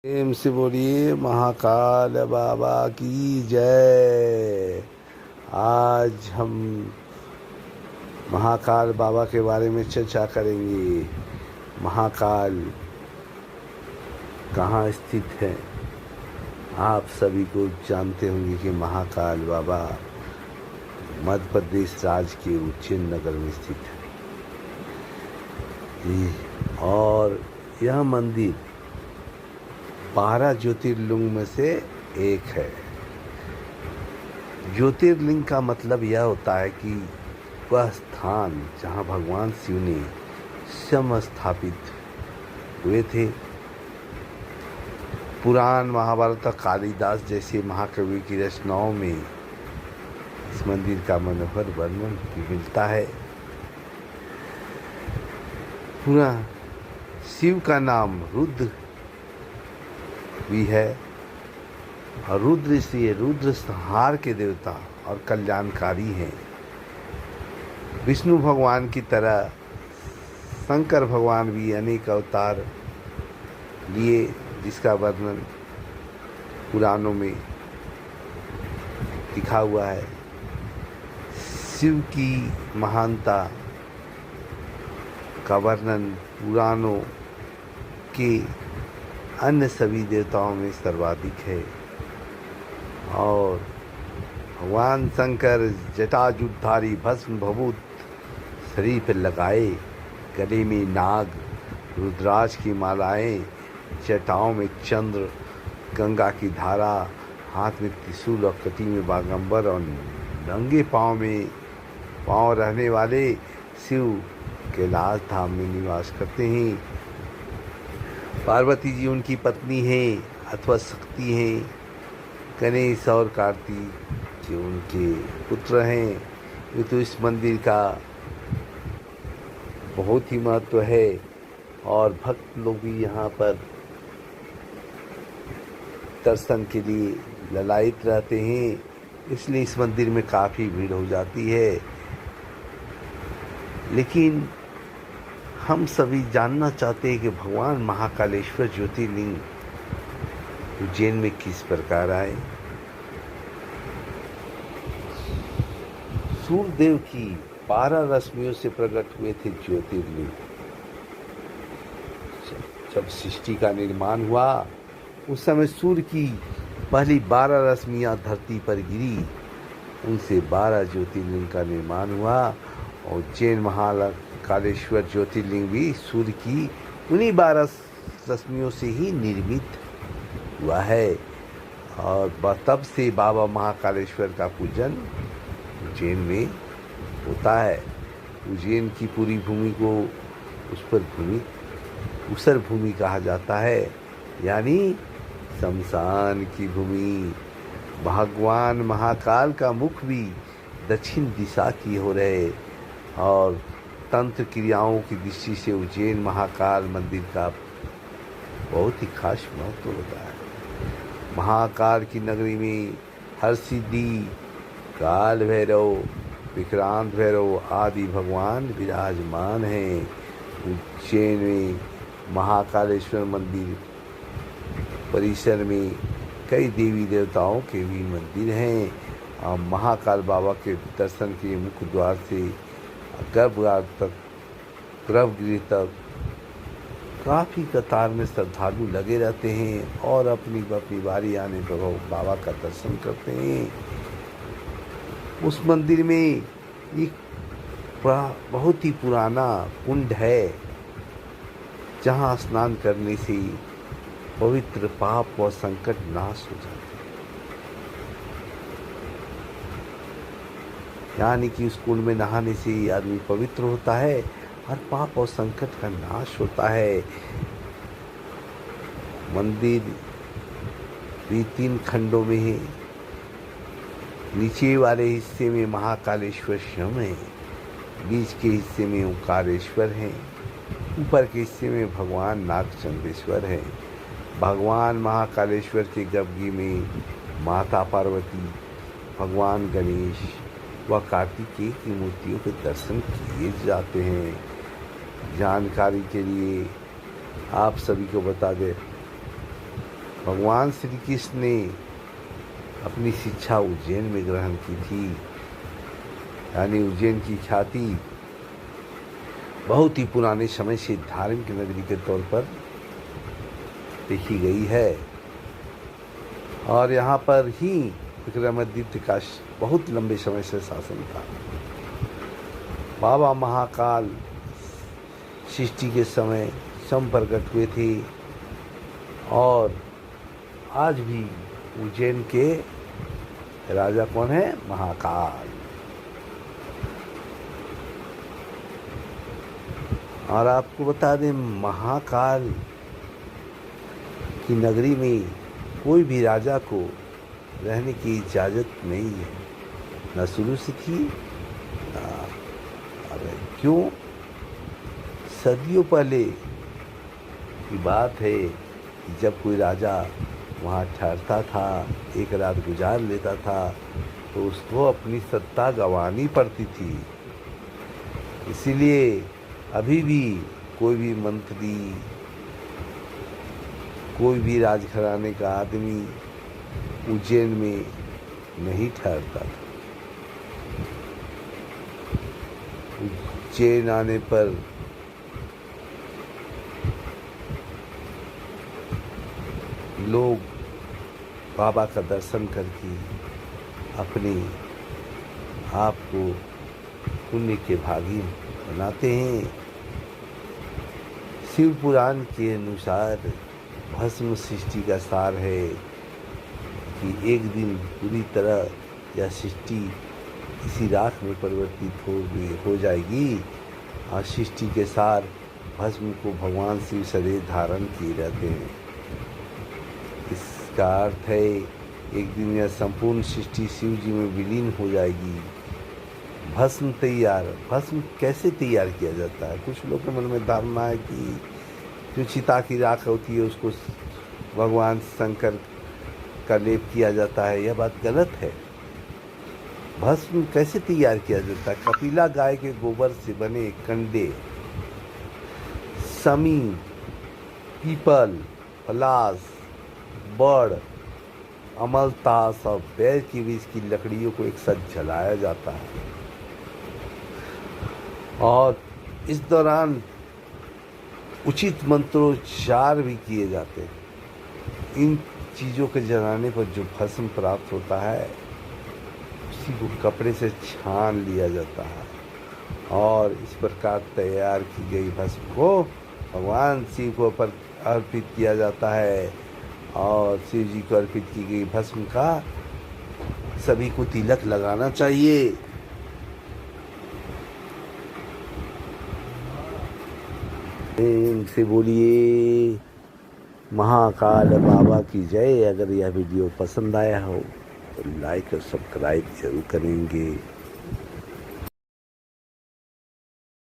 प्रेम से बोलिए महाकाल बाबा की जय। आज हम महाकाल बाबा के बारे में चर्चा करेंगे। महाकाल कहाँ स्थित है? आप सभी को जानते होंगे कि महाकाल बाबा मध्य प्रदेश राज्य के उज्जैन नगर में स्थित है। और यह मंदिर 12 ज्योतिर्लिंग में से एक है। ज्योतिर्लिंग का मतलब यह होता है कि वह स्थान जहाँ भगवान शिव ने समस्थापित हुए थे। पुराण, महाभारत और कालिदास जैसे महाकवि की रचनाओं में इस मंदिर का मनोहर वर्णन मिलता है। पूरा शिव का नाम रुद्र भी है और रुद्र इसलिए रुद्र संहार के देवता और कल्याणकारी हैं। विष्णु भगवान की तरह शंकर भगवान भी अनेक अवतार लिए, जिसका वर्णन पुराणों में लिखा हुआ है। शिव की महानता का वर्णन पुराणों के अन्य सभी देवताओं में सर्वाधिक है। और भगवान शंकर जटाजुधारी भस्म भभूत शरीर पर लगाए, गले में नाग रुद्राक्ष की मालाएं, जटाओं में चंद्र, गंगा की धारा, हाथ में त्रिशूल और कटी में बागंबर और नंगे पांव रहने वाले शिव कैलाश धाम में निवास करते हैं। पार्वती जी उनकी पत्नी हैं अथवा शक्ति हैं। गणेश और कार्तिक जो उनके पुत्र हैं। ये तो इस मंदिर का बहुत ही महत्व है और भक्त लोग भी यहाँ पर दर्शन के लिए ललायित रहते हैं, इसलिए इस मंदिर में काफ़ी भीड़ हो जाती है। लेकिन हम सभी जानना चाहते हैं कि भगवान महाकालेश्वर ज्योतिर्लिंग उज्जैन में किस प्रकार आए। सूर्यदेव की 12 रश्मियों से प्रकट हुए थे ज्योतिर्लिंग। जब सृष्टि का निर्माण हुआ उस समय सूर्य की पहली 12 रश्मियां धरती पर गिरी, उनसे 12 ज्योतिर्लिंग का निर्माण हुआ। और उज्जैन महाकालेश्वर ज्योतिर्लिंग भी सूर्य की उन्हीं 12 रश्मियों से ही निर्मित हुआ है। और तब से बाबा महाकालेश्वर का पूजन उज्जैन में होता है। उज्जैन की पूरी भूमि को उसर भूमि कहा जाता है, यानी शमशान की भूमि। भगवान महाकाल का मुख भी दक्षिण दिशा की हो रहे और तंत्र क्रियाओं की दृष्टि से उज्जैन महाकाल मंदिर का बहुत ही खास महत्व होता है। महाकाल की नगरी में हरसिद्धि, काल भैरव, विक्रांत भैरव आदि भगवान विराजमान हैं। उज्जैन में महाकालेश्वर मंदिर परिसर में कई देवी देवताओं के भी मंदिर हैं। और महाकाल बाबा के दर्शन के मुख्य द्वार से गर्भगृह तक काफ़ी कतार में श्रद्धालु लगे रहते हैं और अपनी बारी आने पर बाबा का दर्शन करते हैं। उस मंदिर में एक बहुत ही पुराना कुंड है, जहाँ स्नान करने से पवित्र पाप और संकट नाश हो जाते हैं। यानी कि उस कुंड में नहाने से आदमी पवित्र होता है और पाप और संकट का नाश होता है। मंदिर भी 3 खंडों में है। नीचे वाले हिस्से में महाकालेश्वर शिव है, बीच के हिस्से में ओंकारेश्वर है, ऊपर के हिस्से में भगवान नागचंद्रेश्वर है। भगवान महाकालेश्वर के गर्भगृह में माता पार्वती, भगवान गणेश व कार्तिकेय की मूर्तियों के दर्शन किए जाते हैं। जानकारी के लिए आप सभी को बता दें भगवान श्री कृष्ण ने अपनी शिक्षा उज्जैन में ग्रहण की थी, यानी उज्जैन की ख्याति बहुत ही पुराने समय से धार्मिक नगरी के तौर पर देखी गई है। और यहाँ पर ही विक्रमादित्य का बहुत लंबे समय से शासन था। बाबा महाकाल सृष्टि के समय स्वयं प्रकट हुए थे और आज भी उज्जैन के राजा कौन है? महाकाल। और आपको बता दें, महाकाल की नगरी में कोई भी राजा को रहने की इजाज़त नहीं है, न शुरू से थी न। अरे क्यों? सदियों पहले की बात है कि जब कोई राजा वहाँ ठहरता था, एक रात गुजार लेता था, तो उसको अपनी सत्ता गंवानी पड़ती थी। इसीलिए अभी भी कोई भी मंत्री, कोई भी राजघराने का आदमी उज्जैन में नहीं ठहरता था। उज्जैन आने पर लोग बाबा का दर्शन करके अपने आप को पुण्य के भागी बनाते हैं। शिव पुराण के अनुसार भस्म सृष्टि का सार है कि एक दिन पूरी तरह यह सृष्टि इसी राख में परिवर्तित हो जाएगी और सृष्टि के सार भस्म को भगवान शिव शरीर धारण किए रहते हैं। इसका अर्थ है एक दिन यह संपूर्ण सृष्टि शिव जी में विलीन हो जाएगी। भस्म तैयार। भस्म कैसे तैयार किया जाता है? कुछ लोगों के मन में धारणा है कि जो चिता की राख होती है उसको भगवान शंकर का लेप किया जाता है। यह बात गलत है। भस्म कैसे तैयार किया जाता है? कपिला गाय के गोबर से बने कंडे, समी, पीपल, पलास, बड़, अमलतास और बैर के बीच की लकड़ियों को एक साथ जलाया जाता है और इस दौरान उचित मंत्रोच्चार भी किए जाते हैं। इन चीज़ों के जलाने पर जो भस्म प्राप्त होता है उसी को कपड़े से छान लिया जाता है और इस प्रकार तैयार की गई भस्म को भगवान शिव को अर्पित किया जाता है। और शिव जी को अर्पित की गई भस्म का सभी को तिलक लगाना चाहिए। प्रेम से बोलिए महाकाल बाबा की जय। अगर यह वीडियो पसंद आया हो तो लाइक और सब्सक्राइब जरूर करेंगे।